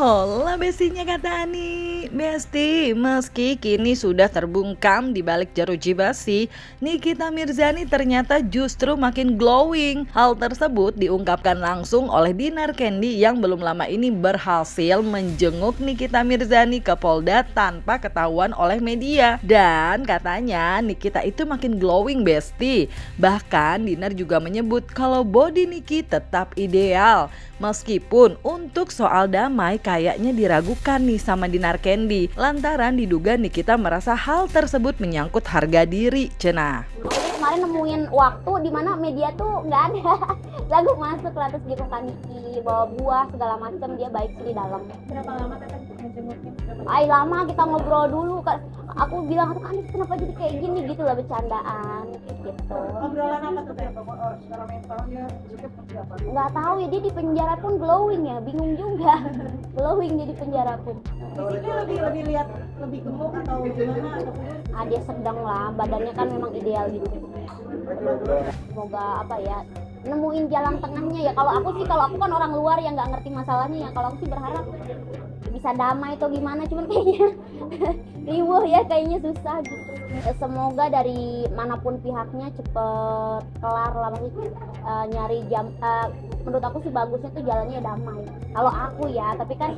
Hola bestinya kata Ani. Besti, meski kini sudah terbungkam di balik jeruji besi, Nikita Mirzani ternyata justru makin glowing. Hal tersebut diungkapkan langsung oleh Dinar Candy yang belum lama ini berhasil menjenguk Nikita Mirzani ke Polda tanpa ketahuan oleh media. Dan katanya Nikita itu makin glowing besti. Bahkan Dinar juga menyebut kalau body Niki tetap ideal. Meskipun untuk soal damai kayaknya diragukan nih sama Dinar Candy lantaran diduga Nikita merasa hal tersebut menyangkut harga diri cenah. Kemarin nemuin waktu di mana media tuh nggak ada. Lagu masuk lah terus gitu kan Niki bawa buah segala macam, dia baik sih di dalam. Berapa lama kakak ngejenguknya? Lama kita ngobrol dulu kan. Aku bilang tuh kan kenapa jadi kayak gini gitu lah, bercandaan gitu. Obrolan apa tuh kayak secara mentalnya juga seperti apa? Nggak tahu ya, dia di penjara pun glowing ya, bingung juga. Glowing dia di penjara pun. Fisiknya lebih lihat lebih gemuk atau gimana atau Dia sedang lah, badannya kan memang ideal gitu. Semoga apa ya, nemuin jalan tengahnya ya. Kalau aku kan orang luar yang nggak ngerti masalahnya ya. Kalau aku sih berharap bisa damai atau gimana, cuman kayaknya riuh ya, kayaknya susah gitu. Semoga dari manapun pihaknya cepet kelar lah, maksudnya nyari jam. Menurut aku sih bagusnya tuh jalannya damai. Kalau aku ya, tapi kan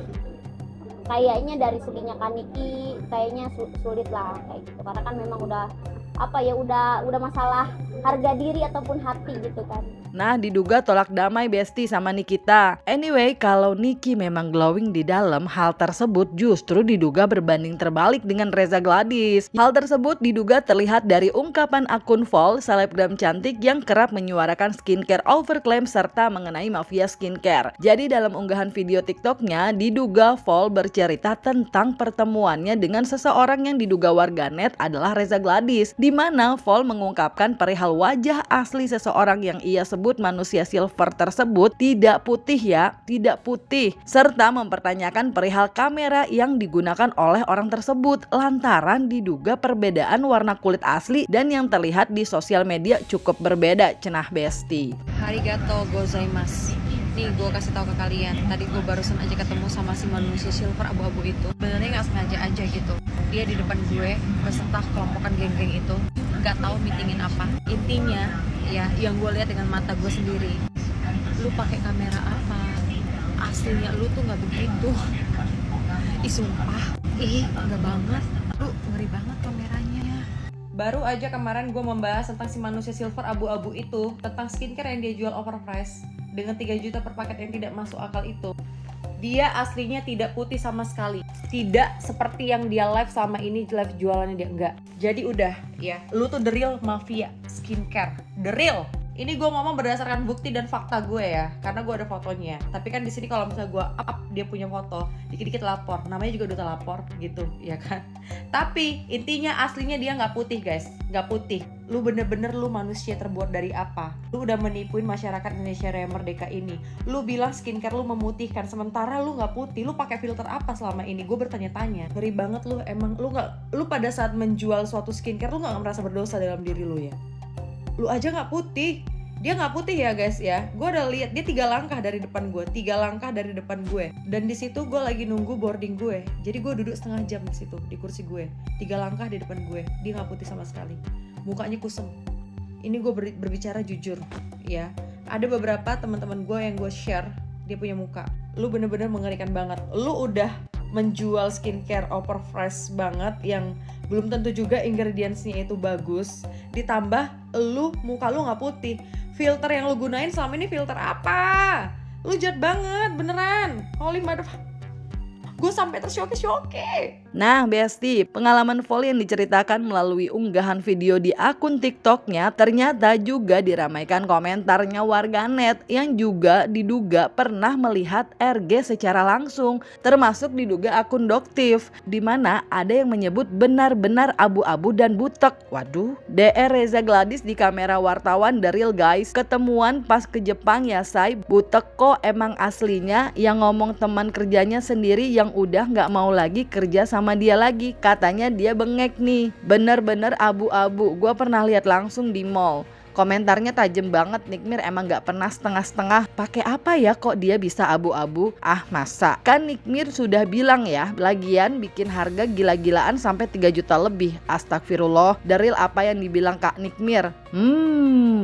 kayaknya dari seginya Kaniki kayaknya sulit lah kayak gitu, karena kan memang udah masalah harga diri ataupun hati gitu kan. Nah, diduga tolak damai besti sama Nikita. Anyway, kalau Niki memang glowing di dalam, hal tersebut justru diduga berbanding terbalik dengan Reza Gladys. Hal tersebut diduga terlihat dari ungkapan akun Vol, selebgram cantik yang kerap menyuarakan skincare overclaim serta mengenai mafia skincare. Jadi dalam unggahan video TikToknya, diduga Vol bercerita tentang pertemuannya dengan seseorang yang diduga warganet adalah Reza Gladys, di mana Vol mengungkapkan perihal wajah asli seseorang yang ia sebut manusia silver tersebut tidak putih, serta mempertanyakan perihal kamera yang digunakan oleh orang tersebut lantaran diduga perbedaan warna kulit asli dan yang terlihat di sosial media cukup berbeda cenah besti. Arigato gozaimasu. Nih gue kasih tahu ke kalian, tadi gue barusan aja ketemu sama si manusia silver abu-abu itu. Sebenarnya nggak sengaja aja gitu, dia di depan gue beserta kelompokan geng-geng itu, nggak tahu meetingin apa. Intinya ya yang gue lihat dengan mata gue sendiri, lu pakai kamera apa, aslinya lu tuh nggak begitu. Sumpah, enggak banget, lu ngeri banget kameranya. Baru aja kemarin gue membahas tentang si manusia silver abu-abu itu, tentang skincare yang dia jual overprice dengan 3 juta per paket yang tidak masuk akal itu. Dia aslinya tidak putih sama sekali, tidak seperti yang dia live selama ini, live jualannya dia enggak. Jadi udah ya, lu tuh the real mafia skincare, the real. Ini gue ngomong berdasarkan bukti dan fakta gue ya, karena gue ada fotonya. Tapi kan di sini kalau misalnya gue up dia punya foto, dikit-dikit lapor, namanya juga duta lapor gitu, ya kan. Tapi intinya aslinya dia nggak putih guys, nggak putih. Lu bener-bener lu manusia terbuat dari apa? Lu udah menipuin masyarakat Indonesia Raya Merdeka ini. Lu bilang skincare lu memutihkan, sementara lu nggak putih. Lu pakai filter apa selama ini? Gue bertanya-tanya. Ngeri banget lu, emang lu pada saat menjual suatu skincare lu nggak merasa berdosa dalam diri lu ya? Lu aja nggak putih, dia nggak putih ya guys ya. Gue udah lihat dia 3 langkah dari depan gue, 3 langkah dari depan gue. Dan di situ gue lagi nunggu boarding gue. Jadi gue duduk setengah jam di situ di kursi gue, 3 langkah di depan gue. Dia nggak putih sama sekali, mukanya kusem. Ini gue berbicara jujur ya. Ada beberapa teman-teman gue yang gue share dia punya muka. Lu bener-bener mengerikan banget. Lu udah menjual skincare overpriced banget yang belum tentu juga ingredientsnya itu bagus, ditambah muka lu nggak putih. Filter yang lu gunain selama ini filter apa? Lu jahat banget beneran, holy mother. Gue sampai tersyoke-syoke. Nah besti, pengalaman Vol yang diceritakan melalui unggahan video di akun TikToknya ternyata juga diramaikan komentarnya warganet yang juga diduga pernah melihat RG secara langsung, termasuk diduga akun Doktif, di mana ada yang menyebut benar-benar abu-abu dan butek. Waduh, DR Reza Gladys di kamera wartawan The Real Guys, ketemuan pas ke Jepang ya say, butek kok emang aslinya, yang ngomong teman kerjanya sendiri yang udah gak mau lagi kerja sama dia lagi, katanya dia bengek nih, bener-bener abu-abu. Gue pernah lihat langsung di mall. Komentarnya tajam banget, Nikmir emang gak pernah setengah-setengah. Pakai apa ya kok dia bisa abu-abu? Ah masa? Kan Nikmir sudah bilang ya, lagian bikin harga gila-gilaan sampai 3 juta lebih. Astagfirullah, dari apa yang dibilang Kak Nikmir?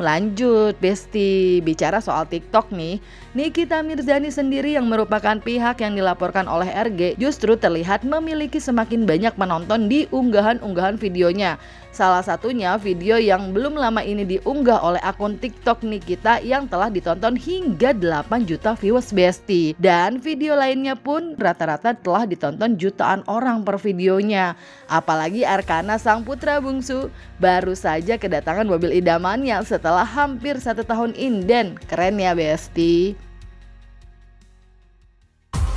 Lanjut Besti. Bicara soal TikTok nih, Nikita Mirzani sendiri yang merupakan pihak yang dilaporkan oleh RG justru terlihat memiliki semakin banyak penonton di unggahan-unggahan videonya. Salah satunya video yang belum lama ini diunggah oleh akun TikTok Nikita yang telah ditonton hingga 8 juta viewers Besti. Dan video lainnya pun rata-rata telah ditonton jutaan orang per videonya. Apalagi Arkana sang putra bungsu baru saja kedatangan mobil idamannya setelah hampir 1 tahun inden. Keren ya Besti.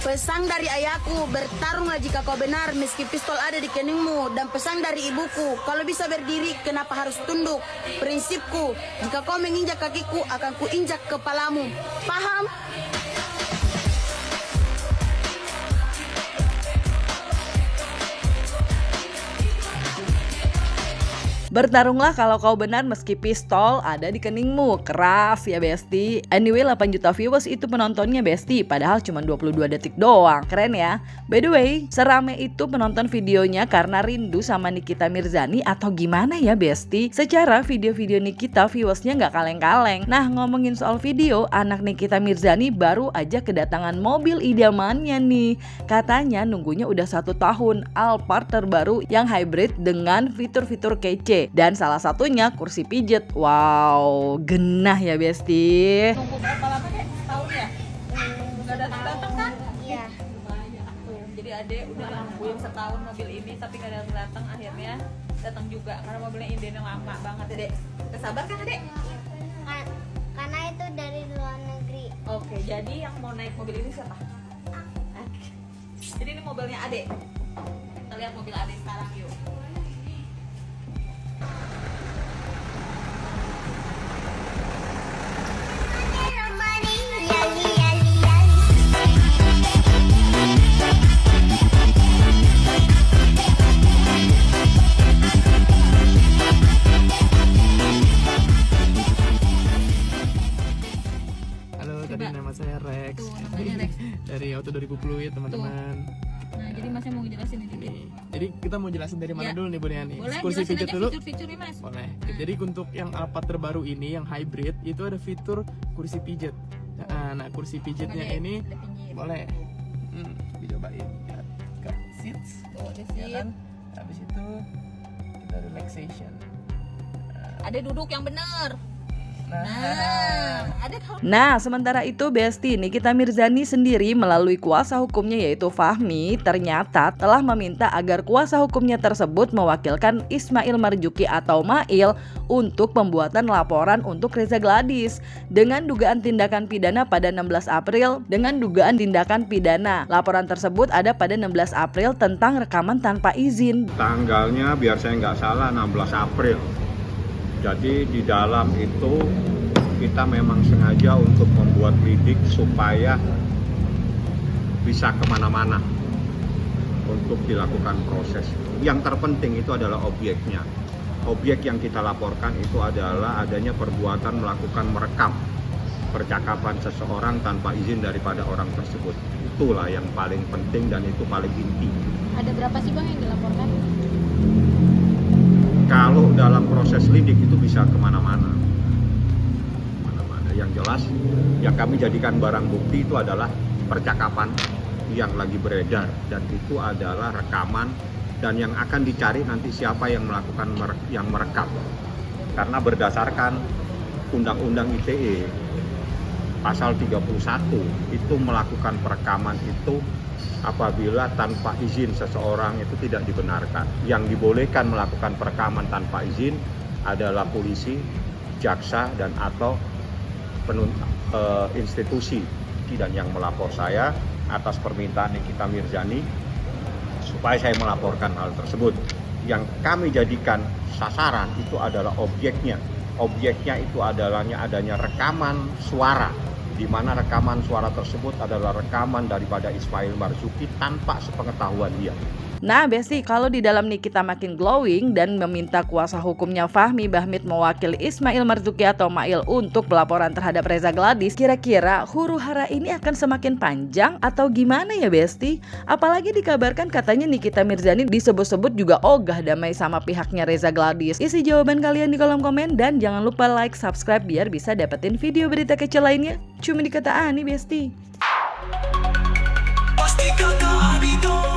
Pesan dari ayahku, bertarunglah jika kau benar meski pistol ada di keningmu. Dan pesan dari ibuku, kalau bisa berdiri kenapa harus tunduk. Prinsipku, jika kau menginjak kakiku akan kuinjak kepalamu. Paham? Bertarunglah kalau kau benar meski pistol ada di keningmu. Keras ya Besti. Anyway 8 juta viewers itu penontonnya Besti, padahal cuma 22 detik doang. Keren ya. By the way, serame itu penonton videonya karena rindu sama Nikita Mirzani atau gimana ya Besti? Secara video-video Nikita viewersnya gak kaleng-kaleng. Nah ngomongin soal video, anak Nikita Mirzani baru aja kedatangan mobil idamannya nih. Katanya nunggunya udah 1 tahun, Alphard terbaru yang hybrid dengan fitur-fitur kece. Dan salah satunya kursi pijet. Wow, genah ya Besti. Nunggu berapa lama Dek? Tahun ya? Nggak datang-datang kan? Iya. Jadi Ade udah nungguin setahun mobil ini tapi nggak datang-datang, akhirnya datang juga karena mobilnya indennya lama banget Dek. Kesabar kan Dek? Karena itu dari luar negeri. Oke, jadi yang mau naik mobil ini siapa? Jadi ini mobilnya Ade. Kita lihat mobil Ade sekarang yuk. Tadi nama saya Rex. Dari Auto 20 Fluid teman-teman. Nah, jadi Masnya mau ngejelasin ini dikit. Nih, jadi kita mau jelasin dari mana dulu nih Bu Niani? Boleh, Kursi jelasin pijet aja dulu. fitur-fiturnya Mas. Boleh. Jadi untuk yang Alphard terbaru ini yang hybrid itu ada fitur kursi pijet. Nah, kursi pijetnya Ada, ini ada pinggir. boleh. Dicobain ya. Ke seats. Tuh, ada Ya seat. kan? Habis itu kita relaxation. Ada duduk yang bener. Nah, Ada kalau Nah, sementara itu Besti, Nikita Mirzani sendiri melalui kuasa hukumnya yaitu Fahmi ternyata telah meminta agar kuasa hukumnya tersebut mewakilkan Ismail Marzuki atau Mail untuk pembuatan laporan untuk Reza Gladys dengan dugaan tindakan pidana pada 16 April. Laporan tersebut ada pada 16 April tentang rekaman tanpa izin. Tanggalnya biar saya nggak salah 16 April. Jadi di dalam itu kita memang sengaja untuk membuat lidik supaya bisa kemana-mana untuk dilakukan proses. Yang terpenting itu adalah objeknya. Objek yang kita laporkan itu adalah adanya perbuatan melakukan merekam percakapan seseorang tanpa izin daripada orang tersebut. Itulah yang paling penting dan itu paling inti. Ada berapa sih Bang yang dilaporkan? Kalau dalam proses lidik itu bisa kemana-mana. Yang jelas yang kami jadikan barang bukti itu adalah percakapan yang lagi beredar dan itu adalah rekaman dan yang akan dicari nanti siapa yang melakukan yang merekam. Karena berdasarkan Undang-Undang ITE pasal 31 itu melakukan perekaman itu apabila tanpa izin seseorang itu tidak dibenarkan. Yang dibolehkan melakukan perekaman tanpa izin adalah polisi, jaksa dan atau institusi. Dan yang melapor saya atas permintaan Nikita Mirzani supaya saya melaporkan hal tersebut. Yang kami jadikan sasaran itu adalah objeknya. Objeknya itu adanya rekaman suara, di mana rekaman suara tersebut adalah rekaman daripada Ismail Marzuki tanpa sepengetahuan dia. Nah Besti, kalau di dalam Nikita makin glowing dan meminta kuasa hukumnya Fahmi Bahmit mewakili Ismail Marzuki atau Mail untuk pelaporan terhadap Reza Gladys, kira-kira huru hara ini akan semakin panjang atau gimana ya Besti? Apalagi dikabarkan katanya Nikita Mirzani disebut-sebut juga ogah damai sama pihaknya Reza Gladys. Isi jawaban kalian di kolom komen dan jangan lupa like, subscribe biar bisa dapetin video berita kecil lainnya cuma di Kata Ani Besti. Pasti Kata Ani dong.